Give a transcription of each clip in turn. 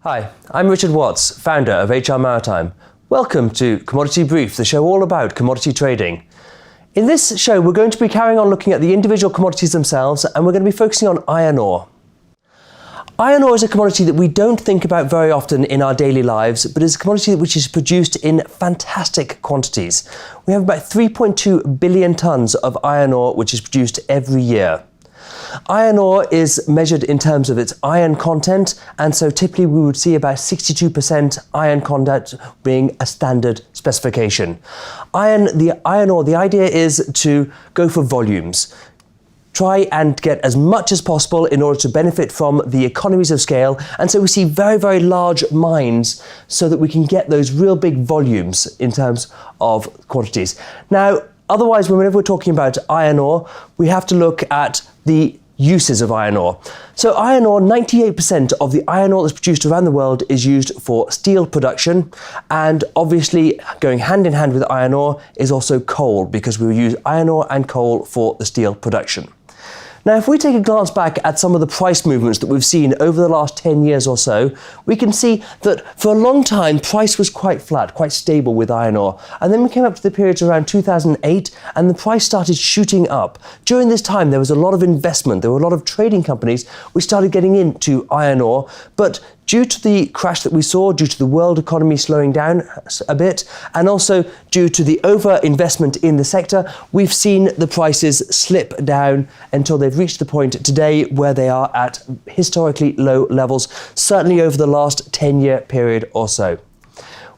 Hi, I'm Richard Watts, founder of HR Maritime. Welcome to Commodity Brief, the show all about commodity trading. In this show, we're going to be carrying on looking at the individual commodities themselves, and we're going to be focusing on iron ore. Iron ore is a commodity that we don't think about very often in our daily lives, but is a commodity which is produced in fantastic quantities. We have about 3.2 billion tonnes of iron ore which is produced every year. Iron ore is measured in terms of its iron content, and so typically we would see about 62% iron content being a standard specification. The iron ore, the idea is to go for volumes. Try and get as much as possible in order to benefit from the economies of scale, and so we see very, very large mines so that we can get those real big volumes in terms of quantities. Now, otherwise, whenever we're talking about iron ore, we have to look at the uses of iron ore. So iron ore, 98% of the iron ore that's produced around the world is used for steel production, and obviously going hand in hand with iron ore is also coal, because we use iron ore and coal for the steel production. Now, if we take a glance back at some of the price movements that we've seen over the last 10 years or so, we can see that for a long time, price was quite flat, quite stable with iron ore. And then we came up to the periods around 2008, and the price started shooting up. During this time, there was a lot of investment. There were a lot of trading companies which started getting into iron ore, but due to the crash that we saw, due to the world economy slowing down a bit, and also due to the over-investment in the sector, we've seen the prices slip down until they've reached the point today where they are at historically low levels, certainly over the last 10-year period or so.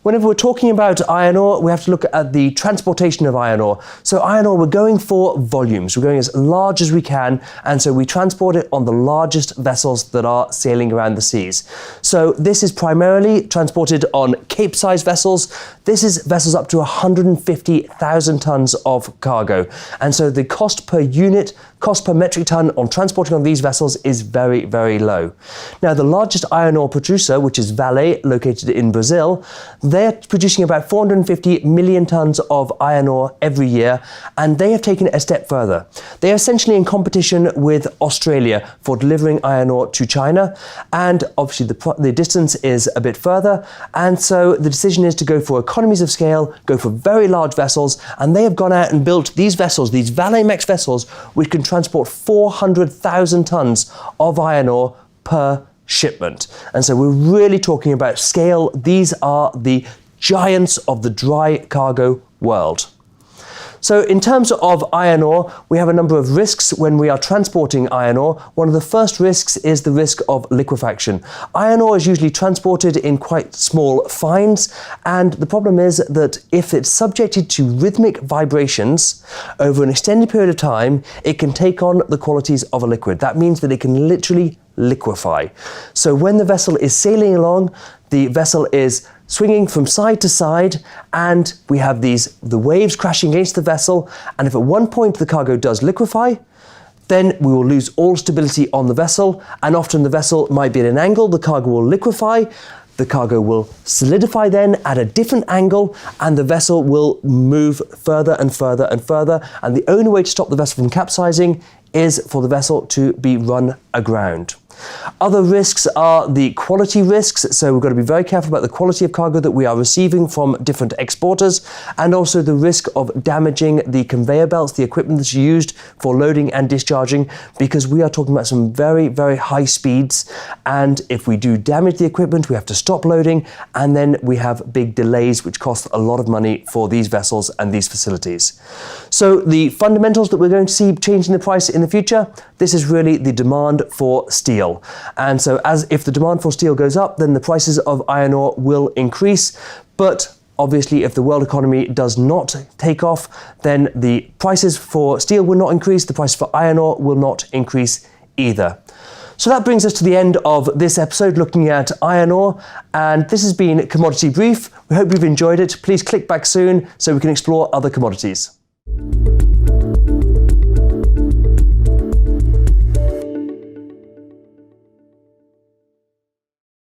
Whenever we're talking about iron ore, we have to look at the transportation of iron ore. So iron ore, we're going for volumes. We're going as large as we can, and so we transport it on the largest vessels that are sailing around the seas. So this is primarily transported on Cape-size vessels. This is vessels up to 150,000 tonnes of cargo. And so the cost per metric tonne on transporting on these vessels is very, very low. Now, the largest iron ore producer, which is Vale, located in Brazil, they're producing about 450 million tonnes of iron ore every year, and they have taken it a step further. They are essentially in competition with Australia for delivering iron ore to China, and obviously the distance is a bit further, and so the decision is to go for economies of scale, go for very large vessels, and they have gone out and built these vessels, these Valemax vessels, which can transport 400,000 tonnes of iron ore per shipment. And so we're really talking about scale. These are the giants of the dry cargo world. So in terms of iron ore, we have a number of risks when we are transporting iron ore. One of the first risks is the risk of liquefaction. Iron ore is usually transported in quite small fines, and the problem is that if it's subjected to rhythmic vibrations over an extended period of time, it can take on the qualities of a liquid. That means that it can literally liquefy. So when the vessel is sailing along, the vessel is swinging from side to side, and we have the waves crashing against the vessel, and if at one point the cargo does liquefy, then we will lose all stability on the vessel, and often the vessel might be at an angle, the cargo will liquefy, the cargo will solidify then at a different angle, and the vessel will move further and further and further, and the only way to stop the vessel from capsizing is for the vessel to be run aground. Other risks are the quality risks, so we've got to be very careful about the quality of cargo that we are receiving from different exporters, and also the risk of damaging the conveyor belts, the equipment that's used for loading and discharging, because we are talking about some very, very high speeds, and if we do damage the equipment, we have to stop loading, and then we have big delays which cost a lot of money for these vessels and these facilities. So the fundamentals that we're going to see changing the price in the future, this is really the demand for steel. And so if the demand for steel goes up, then the prices of iron ore will increase. But obviously, if the world economy does not take off, then the prices for steel will not increase, the price for iron ore will not increase either. So that brings us to the end of this episode looking at iron ore, and this has been Commodity Brief. We hope you've enjoyed it. Please click back soon so we can explore other commodities.